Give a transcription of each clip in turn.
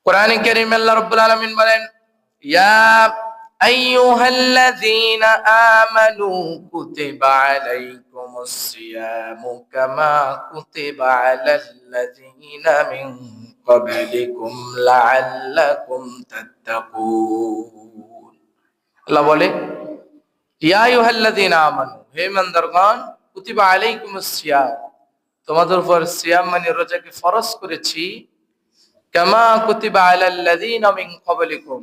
কোরআনে কারীমে আল্লাহ রাব্বুল আলামিন বলেন, ইয়া আইয়ুহাল্লাযীনা আমানু কুতিবা আলাইকুমুস সিয়ামু কামা কুতিবা আলাল্লাযীনা মিন ক্বাবলিকুম লাআল্লাকুম তাত্তাকুন। আল্লাহ বলে, ইয়া আইয়ুহাল্লাযীনা আমানু, হে ইমানদারগণ, কুতিবা আলাইকুমুস সিয়াম, তোমাদের উপর সিয়াম মানে রোজাকে ফরজ করেছি, কামা কুতিবা আলাল্লাযীনা মিন ক্বাবলিকুম,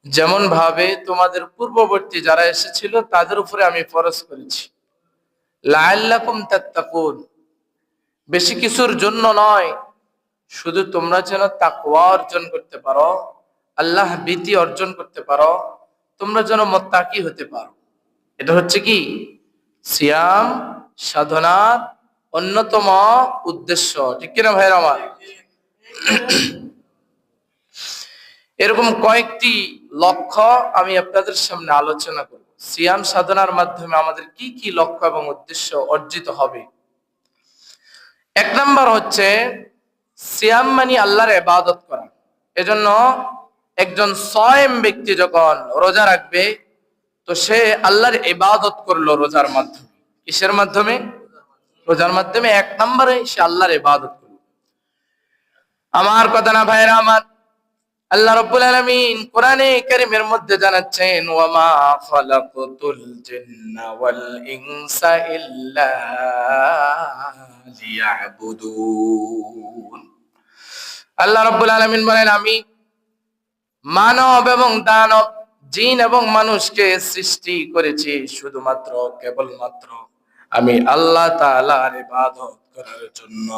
যেমন ভাবে তোমাদের পূর্ববর্তী যারা এসেছিল তাদের উপরে আমি ফরজ করেছি, লাআল্লাকুম তাত্তাকুন, বেশি কিছুর জন্য নয়, শুধু তোমরা যেন তাকওয়া অর্জন করতে পারো, আল্লাহ ভীতি অর্জন করতে পারো, তোমরা যেন মুত্তাকি হতে পারো। এটা হচ্ছে কি সিয়াম সাধনার অন্যতম উদ্দেশ্য, ঠিক কিনা ভাইরা আমার? এরকম কয়েকটি লক্ষ্য আমি আপনাদের সামনে আলোচনা করব। সিয়াম সাধনার মাধ্যমে আমাদের কি কি লক্ষ্য এবং উদ্দেশ্য অর্জিত হবে। এক নাম্বার হচ্ছে সিয়াম মানে আল্লাহর ইবাদত করা। এজন্য একজন সায়েম ব্যক্তি যখন রোজা রাখবে তো সে আল্লাহর ইবাদত করলো রোজার মাধ্যমে। কিসের মাধ্যমে? রোজার মাধ্যমে এক নম্বরে সে আল্লাহর ইবাদত করলো। আমার কথা না ভাইরা আমার, আল্লাহ রাব্বুল আলামিন কোরআনে কারীমের মধ্যে জানাচ্ছেন, ওয়া মা খালাকতুল জিন্না ওয়াল ইনসা ইল্লা লিয়াবুদুন। আল্লাহ রাব্বুল আলামিন বলেন, আমি মানব এবং দানব, জিন এবং মানুষকে সৃষ্টি করেছি শুধুমাত্র কেবলমাত্র আমি আল্লাহ তাআলার ইবাদত করার জন্য।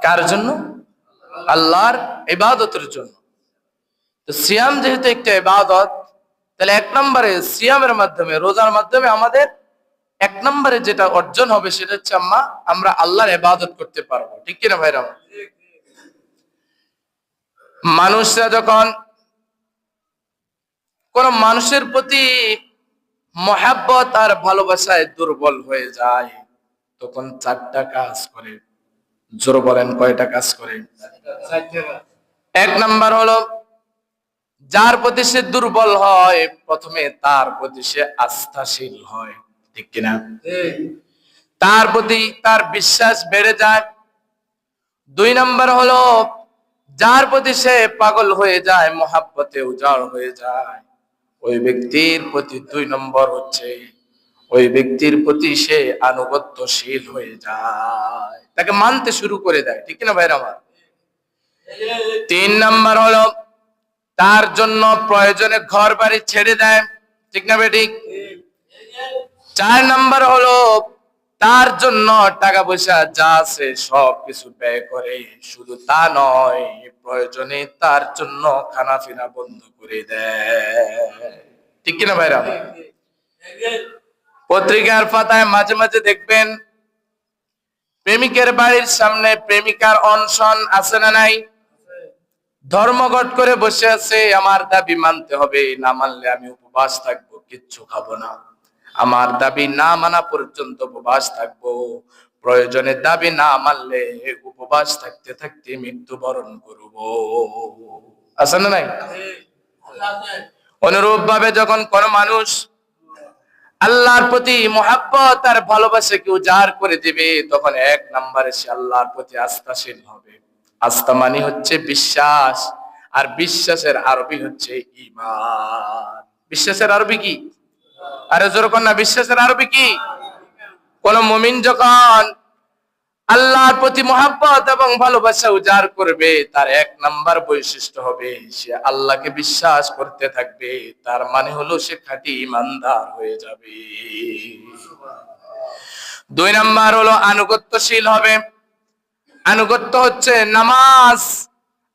কার জন্য? আল্লাহর ইবাদতের জন্য। তো সিয়াম যেহেতু একটা ইবাদত, তাহলে এক নম্বরে সিয়ামের মাধ্যমে, রোজার মাধ্যমে আমাদের এক নম্বরে যেটা অর্জন হবে সেটা হচ্ছে আমরা আল্লাহর ইবাদত করতে পারবো, ঠিক কিনা ভাইরা? মানুষরা যখন কোন মানুষের প্রতি মহাব্বত আর ভালোবাসায় দুর্বল হয়ে যায় তখন চারটা কাজ করে। জোর বলেন, কয়টা কাজ করে? এক নাম্বার হলো, যার প্রতি সে দুর্বল হয় প্রথমে তার প্রতি সে আস্থাশীল হয়, ঠিক কিনা? তার প্রতি তার বিশ্বাস বেড়ে যায়। দুই নাম্বার হলো, যার প্রতি সে পাগল হয়ে যায়, মহাব্বতে উজাড় হয়ে যায়, ওই ব্যক্তির প্রতি দুই নম্বর হচ্ছে ওই ব্যক্তির প্রতি সে আনুগত্যশীল হয়ে যায়, তাকে মানতে শুরু করে দেয়, ঠিক না ভাইরা আমার? তিন নাম্বার হলো, তার জন্য প্রয়োজনে ঘর বাড়ি ছেড়ে দেয়, ঠিক না বেঠিক? চার নাম্বার হলো, তার জন্য টাকা পয়সা যা আছে সব কিছু ব্যয় করে। শুধু তা নয়, প্রয়োজনে তার জন্য খানা পিনা বন্ধ করে দেয়, ঠিক কিনা ভাইরা? পত্রিকার পাতায় মাঝে মাঝে দেখবেন প্রেমিকের বাড়ির সামনে প্রেমিকার অনশন আছে না নাই? ধর্মঘট করে বসে আছে, আমার দাবি মানতে হবে, না মানলে আমি উপবাস থাকবো, কিচ্ছু খাবো না। আমার দাবি না মানা পর্যন্ত উপবাস থাকবো, প্রয়োজনে দাবি না মানলে উপবাস থাকতে থাকতে মৃত্যুবরণ করবো, আছে না নাই? অনুরূপ ভাবে যখন কোন মানুষ আল্লাহর প্রতি মহাব্বত আর ভালোবাসাকে উজাড় করে দিবে তখন এক নম্বরে সে আল্লাহর প্রতি আস্থাশীল হবে। আস্থা মানে হচ্ছে বিশ্বাস, আর বিশ্বাসের আরবি হচ্ছে ঈমান। বিশ্বাসের আরবি কি? আরে জোর কর না, বিশ্বাসের আরবি কি? কোন মুমিন যখন আল্লাহর প্রতি মহাব্বত এবং ভালোবাসা উজাড় করবে তার এক নাম্বার বৈশিষ্ট্য হবে সে আল্লাহকে বিশ্বাস করতে থাকবে, তার মানে হলো সে খাঁটি ঈমানদার হয়ে যাবে। দুই নাম্বার হলো আনুগত্যশীল হবে। আনুগত্য হচ্ছে নামাজ,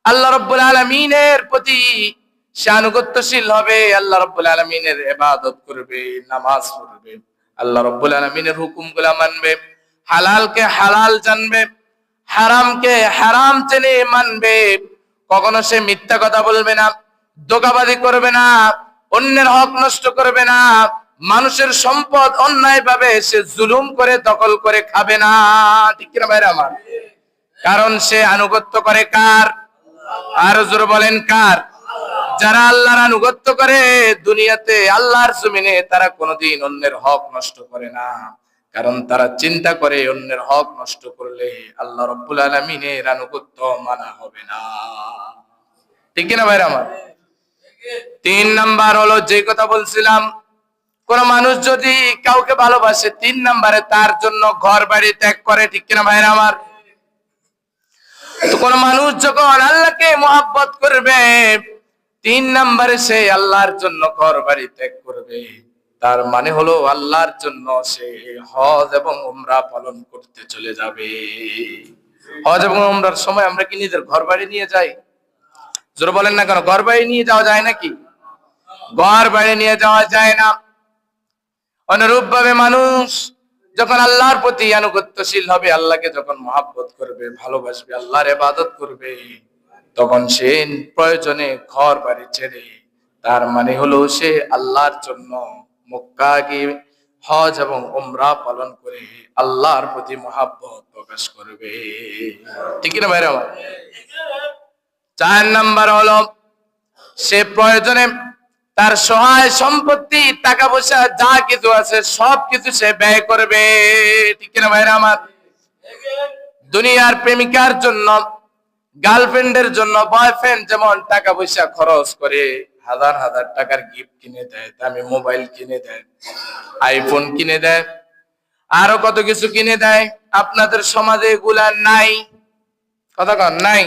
আল্লাহ রাব্বুল আলামিনের প্রতি সে আনুগত্যশীল হবে, আল্লাহ রাব্বুল আলামিনের ইবাদত করবে, নামাজ পড়বে, আল্লাহ রাব্বুল আলামিনের হুকুমগুলো মানবে, হালালকে হালাল জানবে, হারামকে হারাম জেনে মানবে। কখনো সে মিথ্যা কথা বলবে না, ধোঁকাবাজি করবে না, অন্যের হক নষ্ট করবে না, মানুষের সম্পদ অন্যায় ভাবে সে জুলুম করে দখল করে খাবে না, ঠিক কিনা ভাইরা আমার? কারণ সে আনুগত্য করে কার? আর জোরে বলেন কার? যারা আল্লাহর আনুগত্য করে দুনিয়াতে আল্লাহর জমিনে তারা কোনোদিন অন্যের হক নষ্ট করে না, কারণ তারা চিন্তা করে অন্যের হক নষ্ট করলে আল্লাহ রাব্বুল আলামিনের আনুগত্য মানা হবে না। ঠিক কিনা ভাইরা আমার? 3 নাম্বার হলো যে কথা বলছিলাম, কোন মানুষ যদি কাউকে ভালোবাসে 3 নাম্বারে তার জন্য ঘর বাড়ি ত্যাগ করে। ঠিক কিনা ভাইরা আমার? তো কোন মানুষ যখন আল্লাহকে মহব্বত করবে 3 নাম্বারে সে আল্লাহর জন্য ঘর বাড়ি ত্যাগ করবে, তার মানে হলো আল্লাহর জন্য সে হজ এবং উমরা পালন করতে চলে যাবে। হজ এবং উমরার সময় আমরা কি নিজের ঘর বাড়ি নিয়ে যাই? জোরে বলেন না কেন? ঘর বাড়ি নিয়ে যাওয়া যায় নাকি? ঘর বাড়ি নিয়ে যাওয়া যায় না। অনুরূপ ভাবে মানুষ যখন আল্লাহর প্রতি আনুগত্যশীল হবে, আল্লাহকে যখন মহব্বত করবে, ভালোবাসবে, আল্লাহর ইবাদত করবে, তখন সে প্রয়োজনে ঘর বাড়ি ছেড়ে, তার মানে হলো সে আল্লাহর জন্য মক্কা গিয়ে হজ এবং উমরা পালন করে আল্লাহর প্রতি মহব্বত প্রকাশ করবে। ঠিক না ভাইরা? 4 নাম্বার হলো সে প্রয়োজনে তার সহায় সম্পত্তি, টাকা পয়সা যা কিছু আছে সবকিছু সে ব্যয় করবে। ঠিক না ভাইরা আমার? দুনিয়ার প্রেমিকার জন্য, গার্লফ্রেন্ডের জন্য বয়ফ্রেন্ড যেমন টাকা পয়সা খরচ করে, হাজার হাজার টাকার গিফট কিনে দেয়, দামি মোবাইল কিনে দেয়, আইফোন কিনে দেয়, আরো কত কিছু কিনে দেয়। আপনাদের সমাজে এগুলা নাই? কথা কন নাই?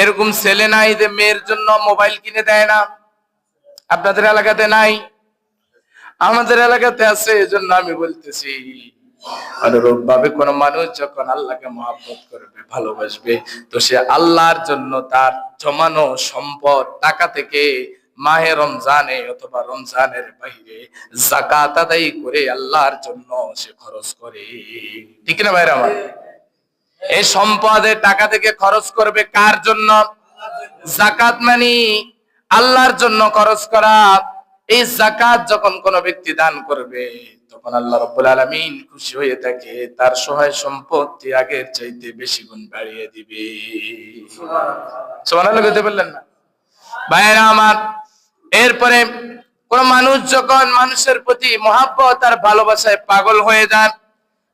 এরকম ছেলে নাই যে মেয়ের জন্য মোবাইল কিনে দেয় না? আপনাদের এলাকাতে নাই? আমাদের এলাকাতে আছে, এজন্য আমি বলতেছি। অনুরূপ ভাবে কোন মানুষ যখন আল্লাহকে মহব্বত করবে, ভালোবাসবে, তো সে আল্লাহর জন্য তার জমানো সম্পদ টাকা থেকে মাহে রমজানে অথবা রমজানের বাইরে যাকাত আদায় করে আল্লাহর জন্য সে খরচ করে। ঠিক না ভাইরা আমার? এই সম্পদের টাকা থেকে খরচ করবে কার জন্য? যাকাত মানে আল্লাহর জন্য খরচ করা। এই যাকাত যখন কোন ব্যক্তি দান করবে, তখন আল্লাহ রাব্বুল আলামিন খুশি হয়ে থাকে, তার সহায় সম্পত্তি আগের চাইতে বেশি গুণ বাড়িয়ে দিবে। সুবহানাল্লাহ বলতে পারলেন না ভাইরা আমার? এরপরে কোন মানুষ যখন মানুষের প্রতি মহব্বত আর ভালোবাসায় পাগল হয়ে যায়,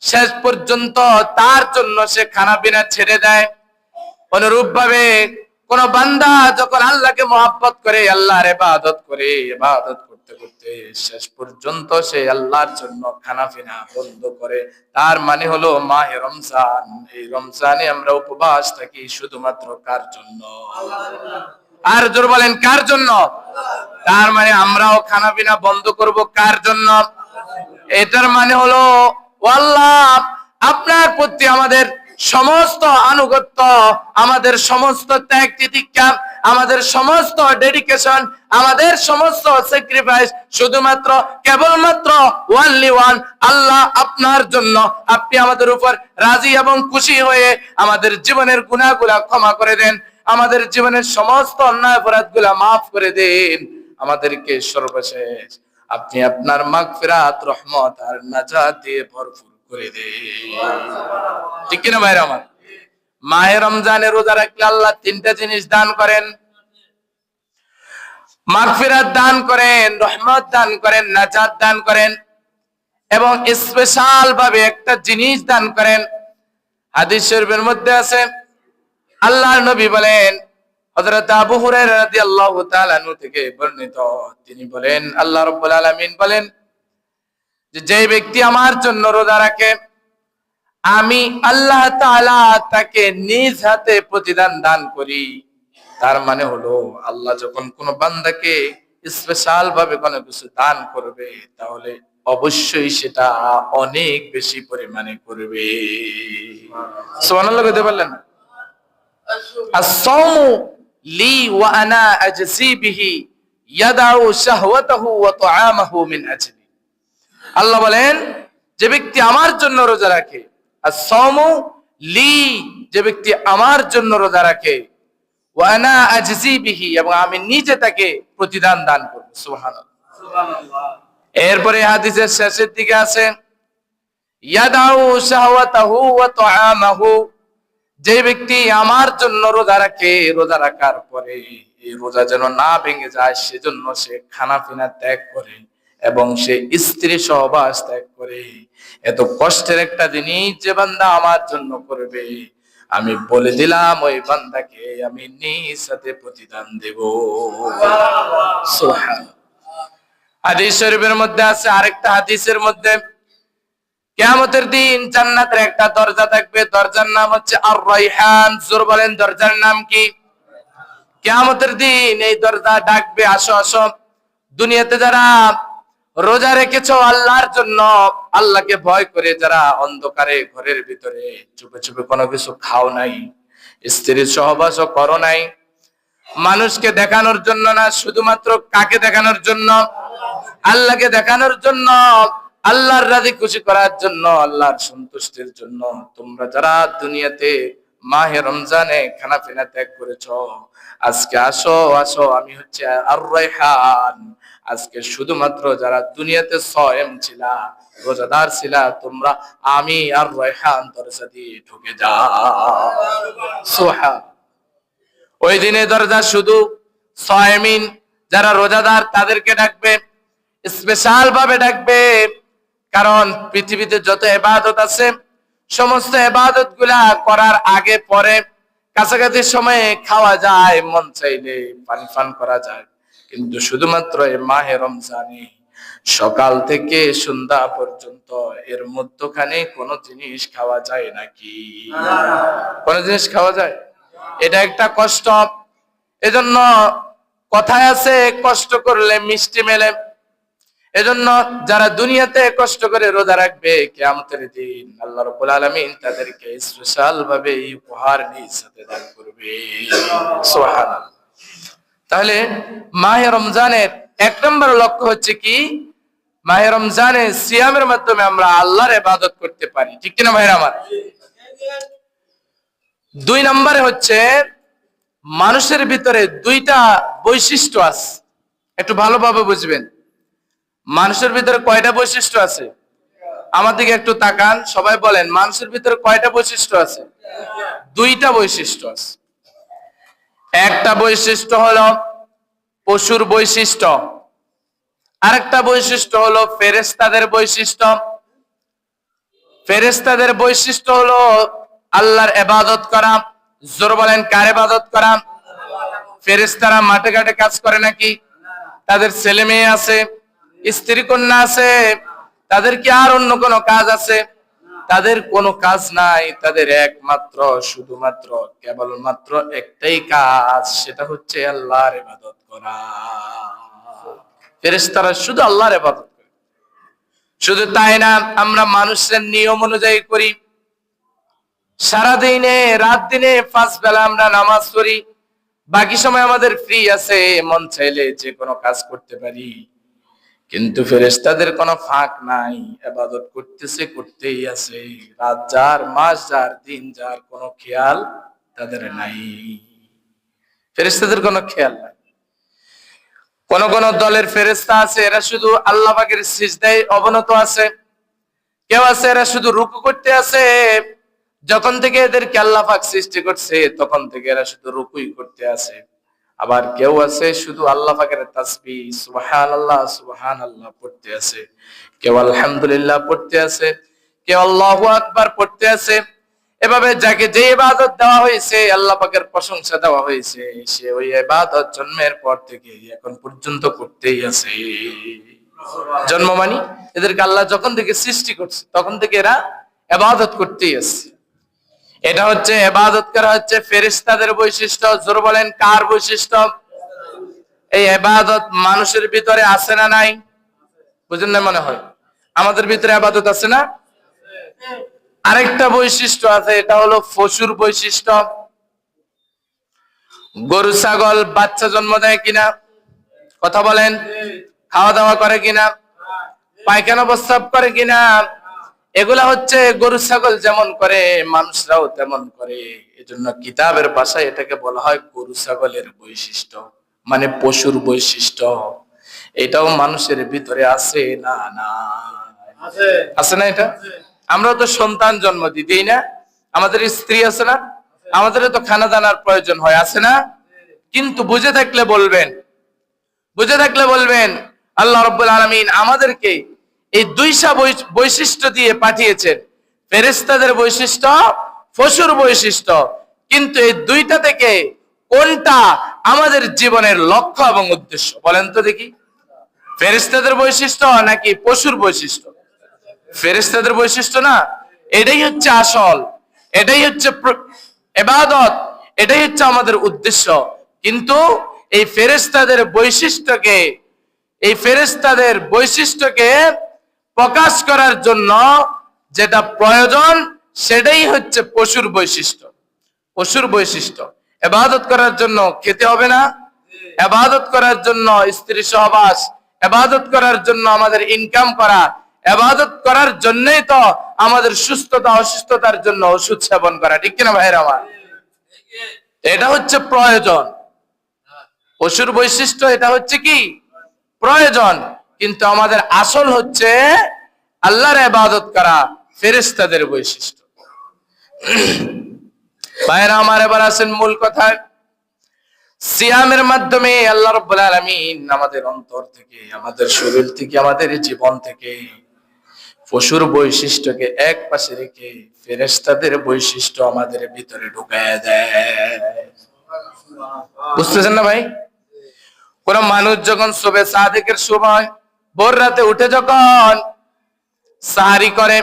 শেষ পর্যন্ত তার জন্য সে খানা পিনা ছেড়ে দেয়। অনুরূপ ভাবে কোন বান্দা যখন আল্লাহকে মহব্বত করে, আল্লাহর ইবাদত করে, ইবাদত করতে করতে শেষ পর্যন্ত সে আল্লাহর জন্য খানা পিনা বন্ধ করে, তার মানে হলো মাহে রমজান। এই রমজানে আমরা উপবাস থাকি শুধুমাত্র কার জন্য? আর জোর বলেন কার জন্য? তার মানে আমরাও খানা পিনা বন্ধ করব কার জন্য? এটার মানে হলো আল্লাহ আপনার প্রতি আমাদের সমস্ত আনুগত্য, আমাদের সমস্ত ত্যাগ তিতিক্ষা, আমাদের সমস্ত ডেডিকেশন, আমাদের সমস্ত স্যাক্রিফাইস শুধুমাত্র কেবলমাত্র ওয়ানলি ওয়ান আল্লাহ আপনার জন্য। আপনি আমাদের উপর রাজি এবং খুশি হয়ে আমাদের জীবনের গুনাহগুলো ক্ষমা করে দেন, আমাদের জীবনের সমস্ত অন্যায় অপরাধগুলো মাফ করে দেন, আমাদেরকে সর্বশেষ আপনি আপনার মাগফিরাত, রহমত আর নাজাত দিয়ে ভরপুর করে দেন। ঠিক কিনা ভাইরা আমার? মাহে রমজানে রোজা রাখলে আল্লাহ 3টা জিনিস দান করেন: মাগফিরাত দান করেন, রহমত দান করেন, নাজাত দান করেন, এবং স্পেশাল ভাবে একটা জিনিস দান করেন। হাদিস শরীফের মধ্যে আছে, আল্লাহর নবী বলেন, হযরত আবু হুরায়রা রাদিয়াল্লাহু তাআলা আনহু থেকে বর্ণিত, তিনি বলেন, আল্লাহ রাব্বুল আলামিন বলেন যে ব্যক্তি আমার জন্য রোজা রাখে, আমি আল্লাহ তাআলা তাকে নিজ হাতে প্রতিদান দান করি। তার মানে হলো আল্লাহ যখন কোন বান্দাকে স্পেশাল ভাবে কোনো কিছু দান করবে, তাহলে অবশ্যই সেটা অনেক বেশি পরিমাণে করবে। সুবহানাল্লাহ বলতে পারলেন? as-sawmu li wa ana ajzi bihi yad'u shahwatahu wa ta'amahu min ajli। আল্লাহ বলেন, যে ব্যক্তি আমার জন্য রোজা রাখে, as-sawmu li, যে ব্যক্তি আমার জন্য রোজা রাখে, ওয়া আনা আজজি বিহি, এবং আমি নিজে তাকে প্রতিদান দান করব। সুবহানাল্লাহ, সুবহানাল্লাহ। এরপরে হাদিসের শেষের দিকে আছে, ইয়াদাউ শাহওয়াতাহু ওয়া তাআমাহু, যে ব্যক্তি আমার জন্য রোজা রাখে, রোজা রাখার পরে এই রোজা যেন না ভেঙে যায় সেজন্য সে খানা পিনা ত্যাগ করে এবং সে স্ত্রী সহবাস ত্যাগ করে, এত কষ্টের একটা জিনিস যে বান্দা আমার জন্য করবে, আমি বলে দিলাম ওই বান্দাকে আমি নিজ হাতে প্রতিদান দেব। সুবহানাল্লাহ। হাদিস শরীফের মধ্যে আছে, আরেকটা হাদিসের মধ্যে, কিয়ামতের দিন জান্নাতের একটা দরজা থাকবে, দরজার নাম হচ্ছে আর রায়হান। জোর বলেন দরজার নাম কি? কিয়ামতের দিন এই দরজা ডাকবে, আসো আসো। দুনিয়াতে যারা রোজা রেখেছো আল্লাহর জন্য, আল্লাহকে ভয় করে, যারা অন্ধকারে ঘরের ভিতরে চুপে চুপে কোনো কিছু খাও নাই, স্ত্রীর সহবাসও করো নাই, মানুষকে দেখানোর জন্য না, শুধুমাত্র কাকে দেখানোর জন্য? আল্লাহকে দেখানোর জন্য, আল্লাহর রাজি খুশি করার জন্য, আল্লাহর সন্তুষ্টির জন্য তোমরা যারা দুনিয়াতে মাহে রমজানে খানা পিনা ত্যাগ করেছো, আজকে আসো আসো, আমি হচ্ছে আর রায়হান। আজকে শুধুমাত্র যারা দুনিয়াতে সয়েম ছিলা, রোজাদার ছিলা, তোমরা আমি আর রায়হান দরজা দিয়ে ঢুকে যাও। সুবহান। ওই দিনে দরজা শুধু সয়েমিন যারা রোজাদার তাদেরকে ডাকবে, স্পেশাল ভাবে ডাকবে। কারণ পৃথিবীতে যত ইবাদত আছে সমস্ত ইবাদত গুলা করার আগে পরে কাছাকাছি সময়ে খাওয়া যায়, মন চাইলে পানি পান করা যায়, কিন্তু শুধুমাত্র এই মাহে রমজানে সকাল থেকে সন্ধ্যা পর্যন্ত এর মধ্যখানে কোনো জিনিস খাওয়া যায় নাকি? কোন জিনিস খাওয়া যায়? এটা একটা কষ্ট। এজন্য কথায় আছে, কষ্ট করলে মিষ্টি মেলে। এজন্য যারা দুনিয়াতে কষ্ট করে রোজা রাখবে, কিয়ামতের দিন আল্লাহ রাব্বুল আলামিন তাদেরকে স্পেশাল ভাবে এই উপহার নিজ হাতে দান করবে। সুবহানাল্লাহ। তাহলে মাহে রমজানের এক নম্বর লক্ষ্য হচ্ছে কি? মাহে রমজানে সিয়ামের মাধ্যমে আমরা আল্লাহর ইবাদত করতে পারি, ঠিক কিনা ভাইরা আমার? দুই নম্বরে হচ্ছে মানুষের ভিতরে দুইটা বৈশিষ্ট্য আছে, একটু ভালোভাবে বুঝবেন। মানুষের ভিতরে কয়টা বৈশিষ্ট্য আছে? আমার দিকে একটু তাকান, সবাই বলেন মানুষের ভিতরে কয়টা বৈশিষ্ট্য আছে? দুইটা বৈশিষ্ট্য আছে। একটা বৈশিষ্ট্য হলো পশুর বৈশিষ্ট্য, আরেকটা বৈশিষ্ট্য হলো ফেরেশতাদের বৈশিষ্ট্য। ফেরেশতাদের বৈশিষ্ট্য হলো আল্লাহর ইবাদত করা। জোর বলেন কার ইবাদত করা? ফেরেশতারা মাঠে ঘাটে কাজ করে নাকি? তাদের ছেলে মেয়ে আছে, স্ত্রী কন্যা আছে, তাদের কি আর অন্য কোনো কাজ আছে? তাদের কোনো কাজ নাই, তাদের একমাত্র শুধুমাত্র কেবলমাত্র একটাই কাজ, সেটা হচ্ছে আল্লাহর ইবাদত করা। ফেরেশতারা শুধু আল্লাহর ইবাদত করে। শুধু তাই না, আমরা মানুষের নিয়ম অনুযায়ী করি, সারাদিনে রাত দিনে 5 বেলা আমরা নামাজ পড়ি, বাকি সময় আমাদের ফ্রি আছে, মন চাইলে যে কোনো কাজ করতে পারি। কিন্তু ফেরেশতাদের কোনো ফাঁক নাই, ইবাদত করতেছে, করতেই আছে, রাত যার, মাস যার, দিন যার, কোনো খেয়াল তাদের নাই। ফেরেশতাদের কোনো খেয়াল নাই। কোন কোন দলের ফেরেশতা আছে এরা শুধু আল্লাহ পাকের সিজদায় অবনত আছে, কেউ আছে এরা শুধু রুকু করতে আছে, যখন থেকে এদেরকে আল্লাহ পাক সৃষ্টি করছে তখন থেকে এরা শুধু রুকুই করতে আছে। আবার কেউ আছে শুধু আল্লাহ পাকের তাসবিহ সুবহানাল্লাহ সুবহানাল্লাহ পড়তে আছে, কেউ আলহামদুলিল্লাহ পড়তে আছে, কেউ আল্লাহু আকবার পড়তে আছে। এভাবে যাকে যে ইবাদত দেওয়া হয়েছে, আল্লাহ পাকের প্রশংসা দেওয়া হয়েছে, সে ওই ইবাদত জন্মের পর থেকে এখন পর্যন্ত করতেই আছে। জন্ম মানে এদেরকে আল্লাহ যখন থেকে সৃষ্টি করছে তখন থেকে এরা ইবাদত করতেই আছে। এটা হচ্ছে ইবাদত করা হচ্ছে ফেরেশতাদের বৈশিষ্ট্য। জোর বলেন কার বৈশিষ্ট্য? এই ইবাদত মানুষের ভিতরে আছে না নাই? বুঝেন না মনে হয়? আমাদের ভিতরে ইবাদত আছে না? আরেকটা বৈশিষ্ট্য আছে, এটা হলো পশুর বৈশিষ্ট্য। গরু ছাগল বাচ্চা জন্ম দেয় কিনা? কথা বলেন। খাওয়া দাওয়া করে কিনা? পায়খানা প্রস্রাব করে কিনা? এগুলা হচ্ছে গরু ছাগল যেমন করে মানুষরাও তেমন করে। এজন্য কিতাবের ভাষায় এটাকে বলা হয় গরু ছাগলের বৈশিষ্ট্য, মানে পশুর বৈশিষ্ট্য। এটাও মানুষের ভিতরে আছে না? না আছে না? এটা আমরা তো সন্তান জন্ম দিই না? আমাদের স্ত্রী আছে না? আমাদের তো খানা দানার প্রয়োজন হয়, আছে না? কিন্তু বুঝে থাকলে বলবেন আল্লাহ রাব্বুল আলামিন আমাদেরকে এই দুইটা বৈশিষ্ট্য দিয়ে পাঠিয়েছেন, ফেরেশতাদের বৈশিষ্ট্য, পশুর বৈশিষ্ট্য। কিন্তু এই দুইটা থেকে কোনটা আমাদের জীবনের লক্ষ্য এবং উদ্দেশ্য? বলেন তো দেখি, ফেরেশতাদের বৈশিষ্ট্য নাকি পশুর বৈশিষ্ট্য? ফেরেশতাদের বৈশিষ্ট্য না, এটাই হচ্ছে আসল, এটাই হচ্ছে ইবাদত, এটাই হচ্ছে আমাদের উদ্দেশ্য। কিন্তু এই ফেরেশতাদের বৈশিষ্ট্যকে প্রকাশ করার জন্য যেটা প্রয়োজন সেটাই হচ্ছে পশুর বৈশিষ্ট্য। ইবাদত করার জন্য খেতে হবে না, ইবাদত করার জন্য স্ত্রী সহবাস, ইবাদত করার জন্য আমাদের ইনকাম করা, ইবাদত করার জন্যই তো আমাদের সুস্থতা অসুস্থতার জন্য ওষুধ সেবন করা, ঠিক কিনা ভাইরা আমার? এটা হচ্ছে প্রয়োজন। পশুর বৈশিষ্ট্য এটা হচ্ছে কি প্রয়োজন, কিন্তু আমাদের আসল হচ্ছে আল্লাহর ইবাদত করা, ফেরেশতাদের বৈশিষ্ট্য। ভাইরা আমার, এবার আসেন মূল কথায়। সিয়ামের মাধ্যমে আল্লাহ রাব্বুল আলামিন আমাদের অন্তর থেকে, আমাদের শরীর থেকে, আমাদের জীবন থেকে পশুর বৈশিষ্ট্যকে এক পাশে রেখে ফেরেশতাদের বৈশিষ্ট্য আমাদের ভিতরে ঢুকায়া দেয়। বুঝতেছেন না ভাই? কোন মানুষ যখন সুবে সাদেকের সময় ভোর রাতে উঠে যখন সাহারি করে,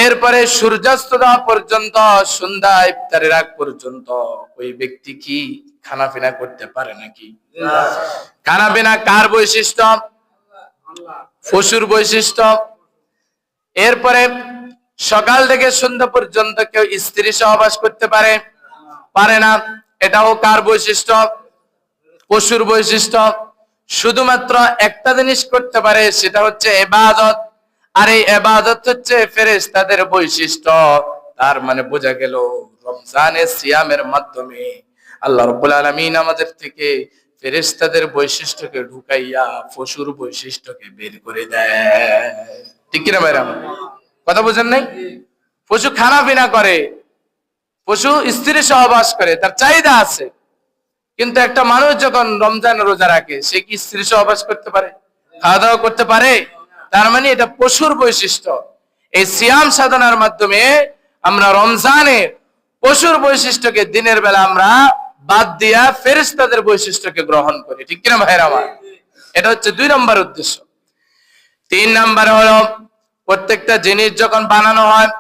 এরপরে সূর্যাস্ত দেওয়া পর্যন্ত, সন্ধ্যা ইফতারের আগ পর্যন্ত ওই ব্যক্তি কি খানা পিনা করতে পারে নাকি? খানা পিনা কার বৈশিষ্ট্য? পশুর বৈশিষ্ট্য। এরপরে সকাল থেকে সন্ধ্যা পর্যন্ত কেউ স্ত্রী সহবাস করতে পারে না, এটাও কার বৈশিষ্ট্য? পশুর বৈশিষ্ট্য। শুধুমাত্র একটা জিনিস করতে পারে, সেটা হচ্ছে ইবাদত, আর এই ইবাদত হচ্ছে ফেরেশতাদের বৈশিষ্ট্য। তার মানে বোঝা গেল রমজানের সিয়ামের মাধ্যমে আল্লাহ রাব্বুল আলামিন আমাদের থেকে ফেরেশতাদের বৈশিষ্ট্যকে ঢুকাইয়া পশুর বৈশিষ্ট্যকে বের করে দেয়, ঠিক কিনা ভাইরা? কথা বুঝেন নাই? পশু খানা পিনা করে, পশু স্ত্রী সহবাস করে, তার চাহিদা আছে। কিন্তু একটা মানুষ যখন রমজান রোজা রাখে, সে কি স্ত্রী সহবাস করতে পারে, খাওয়া দাওয়া করতে পারে? তার মানে এটা পশুর বৈশিষ্ট্য। এই সিয়াম সাধনার মাধ্যমে আমরা রমজানে পশুর বৈশিষ্ট্যকে দিনের বেলা আমরা বাদ দিয়া ফেরেশতাদের বৈশিষ্ট্যকে গ্রহণ করি, ঠিক কিনা ভাইরা আমার? এটা হচ্ছে 2 নম্বর উদ্দেশ্য। 3 নম্বর হলো, প্রত্যেকটা জিনিস যখন বানানো হয়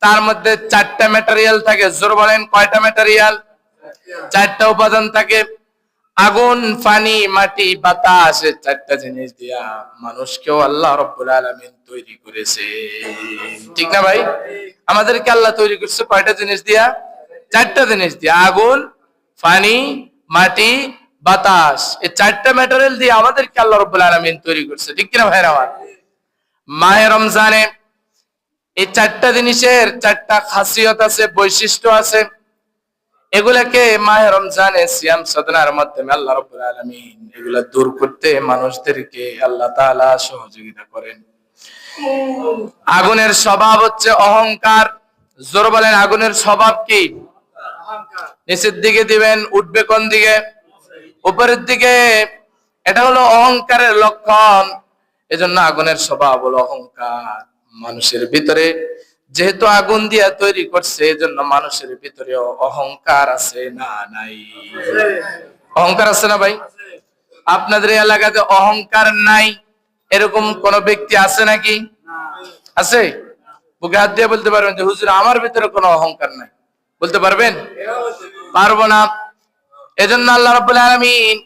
তার মধ্যে 4টা ম্যাটেরিয়াল থাকে। জোর বলেন, কয়টা ম্যাটেরিয়াল? 4টা উপাদান থাকে। আগুন, পানি, মাটি, বাতাস, 4টা জিনিস দিয়া মানুষকেও আল্লাহ রাব্বুল আলামিন তৈরি করেছে, ঠিক না ভাই? আমাদেরকে আল্লাহ তৈরি করছে কয়টা জিনিস দিয়া? 4টা জিনিস দিয়া। আগুন, পানি, মাটি, বাতাস, এই 4টা ম্যাটেরিয়াল দিয়ে আমাদেরকে আল্লাহ রাব্বুল আলামিন তৈরি করছে, ঠিক কিনা ভাইরা আমার? মাহে রমজানে এই 4টা জিনিসের 4টা খাসিয়ত আছে, বৈশিষ্ট্য আছে। এগুলাকে মাহে রমজানে সিয়াম সাধনার মাধ্যমে আল্লাহ রাব্বুল আলামিন এগুলা দূর করতে মানুষদেরকে আল্লাহ তাআলা সহযোগিতা করেন। আগুনের স্বভাব হচ্ছে অহংকার। জোর বলেন, আগুনের স্বভাব কি? নিচের দিকে দিবেন, উঠবে কোন দিকে? উপরের দিকে। এটা হলো অহংকারের লক্ষণ। এজন্য আগুনের স্বভাব হলো অহংকার। মানুষের ভিতরে যেহেতু আগুন দিয়া তৈরি করছে, এজন্য মানুষের ভিতরে অহংকার আছে না নাই? অহংকার আছে না ভাই? আপনাদের এলাকাতে অহংকার নাই এরকম কোন ব্যক্তি আছে নাকি? আছে? বুকে হাত দিয়ে বলতে পারবেন যে হুজুর আমার ভিতরে কোনো অহংকার নাই? বলতে পারবেন? পারবো না। এজন্য আল্লাহ রাব্বুল আলামিন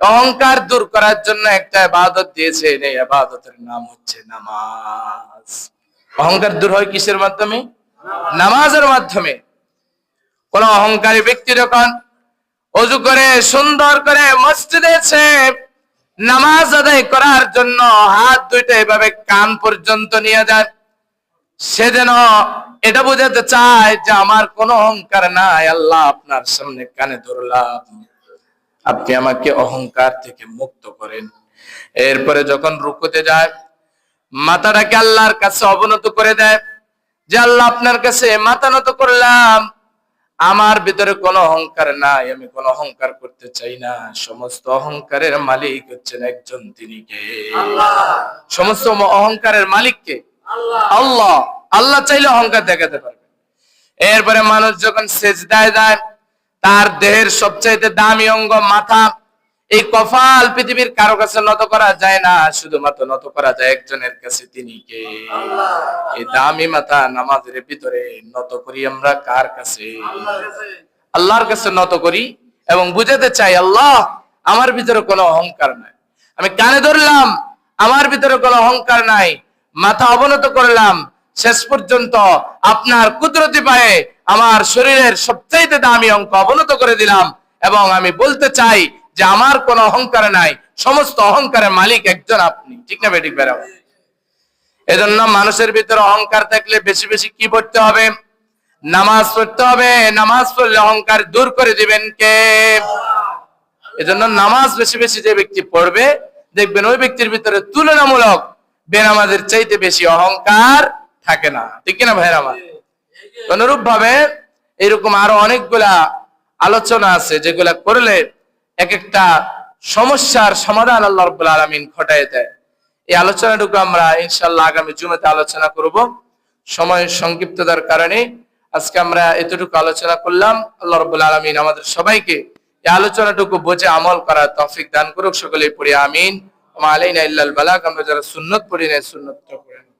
অহংকার দূর করার জন্য একটা ইবাদত দিয়েছেন। এই ইবাদতের নাম হচ্ছে নামাজ। অহংকার দূর হয় কিসের মাধ্যমে? নামাজের মাধ্যমে। কোন অহংকারী ব্যক্তি যখন ওযু করে সুন্দর করে মসজিদে এসে নামাজ আদায় করার জন্য হাত দুইটা এভাবে কান পর্যন্ত নিয়ে যায়, সে যেন এটা বোঝাতে চায় যে আমার কোনো অহংকার নাই, আল্লাহ আপনার সামনে কানে ধরলাম, আপনি আমাকে অহংকার থেকে মুক্ত করেন। এরপরে যখন রুকুতে যায় মাথাটাকে আল্লাহর কাছে অবনত করে দেয় যে আল্লাহ আপনার কাছে মাথা নত করলাম, আমার ভিতরে কোনো অহংকার নাই, আমি কোনো অহংকার করতে চাই না। সমস্ত অহংকারের মালিক হচ্ছেন একজন, তিনি কে? আল্লাহ। সমস্ত অহংকারের মালিক কে? আল্লাহ। আল্লাহ। আল্লাহ চাইলে অহংকার দেখাতে পারবে। এরপরে মানুষ যখন সেজদায় যায়, তার দেহের সবচাইতে দামি অঙ্গ মাথা, এই কপাল পৃথিবীর কারো কাছে নত করা যায় না, শুধুমাত্র নত করা যায় একজনের কাছে, তিনি কে? আল্লাহ। এই দামি মাথা নামাজের ভিতরে নত করি আমরা কার কাছে? আল্লাহর কাছে নত করি এবং বুঝাতে চাই, আল্লাহ আমার ভিতরে কোনো অহংকার নাই। আমি কানে ধরলাম, আমার ভিতরে কোনো অহংকার নাই, মাথা অবনত করলাম, শেষ পর্যন্ত আপনার কুদরতি পায়ে আমার শরীরের সবচাইতে দামি অঙ্গ অবনত করে দিলাম এবং আমি বলতে চাই যে আমার কোনো অহংকার নাই, সমস্ত অহংকারের মালিক একজন আপনি। ঠিক না বেঠিক বেরাও? এজন্য মানুষের ভিতরে অহংকার থাকলে বেশি বেশি কি পড়তে হবে? নামাজ পড়তে হবে। নামাজ পড়লে অহংকার দূর করে দিবেন কে? এজন্য নামাজ বেশি বেশি যে ব্যক্তি পড়বে, দেখবেন ওই ব্যক্তির ভিতরে তুলনামূলক বেনামাজের চাইতে বেশি অহংকার থাকে না। ঠিক কিনা ভাইরা আমার? অনুরূপ ভাবে এরকম আরো অনেকগুলা আলোচনা আছে যেগুলা করলে এক একটা সমস্যার সমাধান আল্লাহ রাব্বুল আলামিন ঘটায় দেয়। এই আলোচনাটুকু আমরা ইনশাআল্লাহ আগামী জুমাতে আলোচনা করব। সময় সংক্ষিপ্ততার কারণে আজকে আমরা এতটুকু আলোচনা করলাম। আল্লাহ রাব্বুল আলামিন আমাদের সবাইকে এই আলোচনাটুকু বুঝে আমল করার তৌফিক দান করুক। সকলেই পড়ি আমিন। ওয়া আলাইনা ইল্লাল বালাগ। আমরা যারা সুন্নাত পড়ি না, সুন্নাতটা পড়ি।